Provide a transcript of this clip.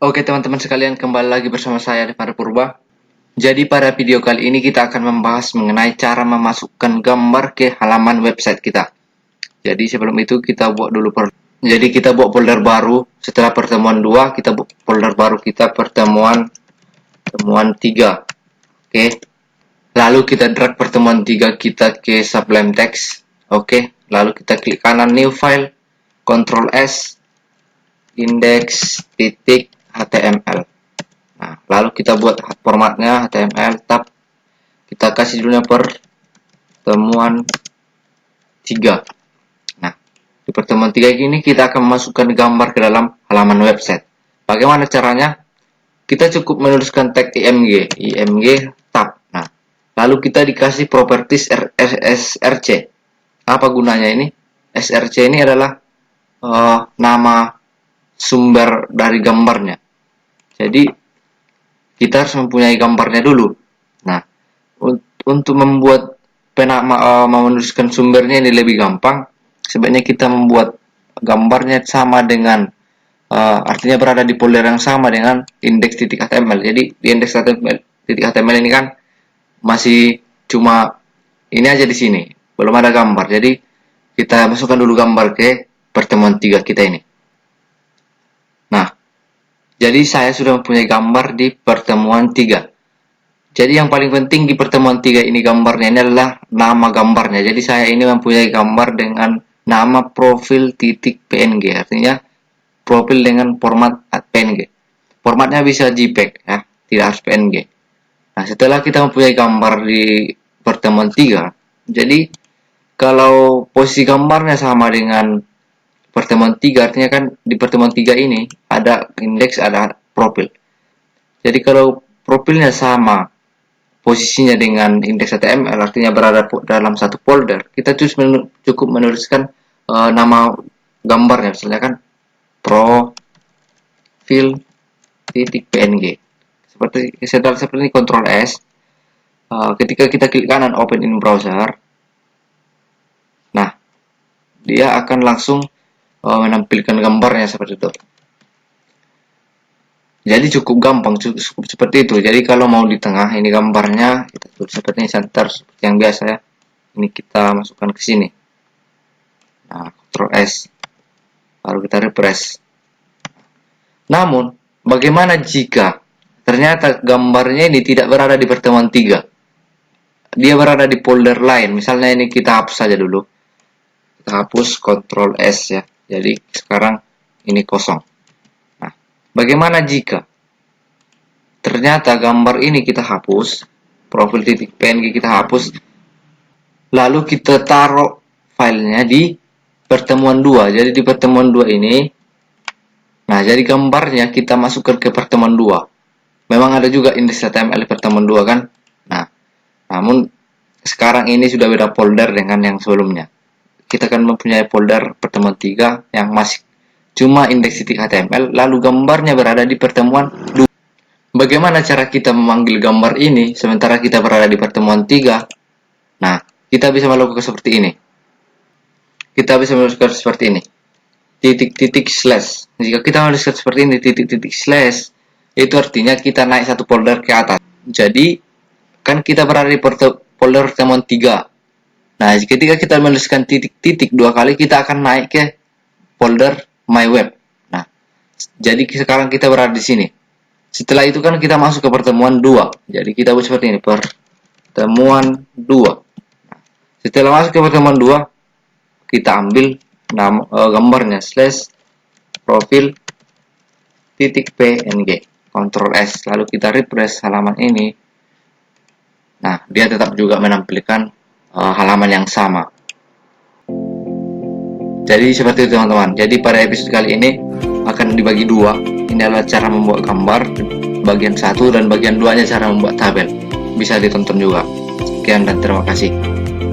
Oke teman-teman sekalian, kembali lagi bersama saya Devara Purba. Jadi pada video kali ini kita akan membahas mengenai cara memasukkan gambar ke halaman website kita. Jadi sebelum itu kita buat dulu kita buat folder baru. Setelah pertemuan 2 kita buat folder baru kita pertemuan 3. Oke. Lalu kita drag pertemuan 3 kita ke Sublime Text. Oke. Lalu kita klik kanan new file, Ctrl S, index.html. Nah, lalu kita buat formatnya HTML tab. Kita kasih judulnya pertemuan 3. Nah, di pertemuan 3 ini kita akan memasukkan gambar ke dalam halaman website. Bagaimana caranya? Kita cukup menuliskan tag img tab. Nah, lalu kita dikasih properties src. Apa gunanya ini? Src ini adalah nama sumber dari gambarnya. Jadi kita harus mempunyai gambarnya dulu. Nah, untuk membuat menuliskan sumbernya ini lebih gampang, sebaiknya kita membuat gambarnya sama dengan artinya berada di folder yang sama dengan index.html. Jadi di index.html ini kan masih cuma ini aja di sini, belum ada gambar. Jadi kita masukkan dulu gambar ke pertemuan 3 kita ini. Nah, jadi saya sudah mempunyai gambar di pertemuan 3. Jadi yang paling penting di pertemuan 3 ini gambarnya ini adalah nama gambarnya. Jadi saya ini mempunyai gambar dengan nama profil.png. Artinya profil dengan format PNG. Formatnya bisa JPEG ya, tidak harus PNG. Nah, setelah kita mempunyai gambar di pertemuan 3, jadi kalau posisi gambarnya sama dengan pertemuan 3, artinya kan di pertemuan 3 ini ada indeks, ada profil. Jadi kalau profilnya sama posisinya dengan indeks HTML, artinya berada dalam satu folder, kita cukup menuliskan nama gambarnya, misalnya kan profil.png. Seperti ini, Ctrl S. Ketika kita klik kanan open in browser, nah dia akan langsung menampilkan gambarnya seperti itu. Jadi cukup gampang, cukup seperti itu. Jadi kalau mau di tengah ini gambarnya, kita tulis seperti ini, center seperti yang biasa ya. Ini kita masukkan ke sini. Nah, Ctrl S. Lalu kita refresh. Namun, bagaimana jika ternyata gambarnya ini tidak berada di pertemuan 3? Dia berada di folder lain. Misalnya ini kita hapus saja dulu. Kita hapus, Ctrl S ya. Jadi sekarang ini kosong. Nah, bagaimana jika ternyata gambar ini kita hapus, profil.png kita hapus, lalu kita taruh filenya di pertemuan 2. Jadi di pertemuan 2 ini, nah jadi gambarnya kita masukkan ke pertemuan 2. Memang ada juga index.html pertemuan 2 kan. Nah, namun sekarang ini sudah beda folder dengan yang sebelumnya. Kita akan mempunyai folder pertemuan 3 yang masih cuma index.html, lalu gambarnya berada di pertemuan 2. Bagaimana cara kita memanggil gambar ini sementara kita berada di pertemuan 3? Nah, kita bisa melakukan seperti ini. Kita bisa menuliskan seperti ini. Titik slash. Jika kita menuliskan seperti ini, titik slash, itu artinya kita naik satu folder ke atas. Jadi, kan kita berada di folder pertemuan 3. Nah, ketika kita menuliskan titik-titik 2 kali, kita akan naik ke folder my web. Nah, jadi sekarang kita berada di sini. Setelah itu kan kita masuk ke pertemuan 2. Jadi kita buat seperti ini, pertemuan 2. Nah, setelah masuk ke pertemuan 2, kita ambil nama gambarnya slash profil.png. Ctrl S, lalu kita refresh halaman ini. Nah, dia tetap juga menampilkan halaman yang sama. Jadi seperti itu teman-teman. Jadi pada episode kali ini akan dibagi 2. Ini adalah cara membuat gambar bagian 1, dan bagian 2 nya cara membuat tabel. Bisa ditonton juga. Sekian dan terima kasih.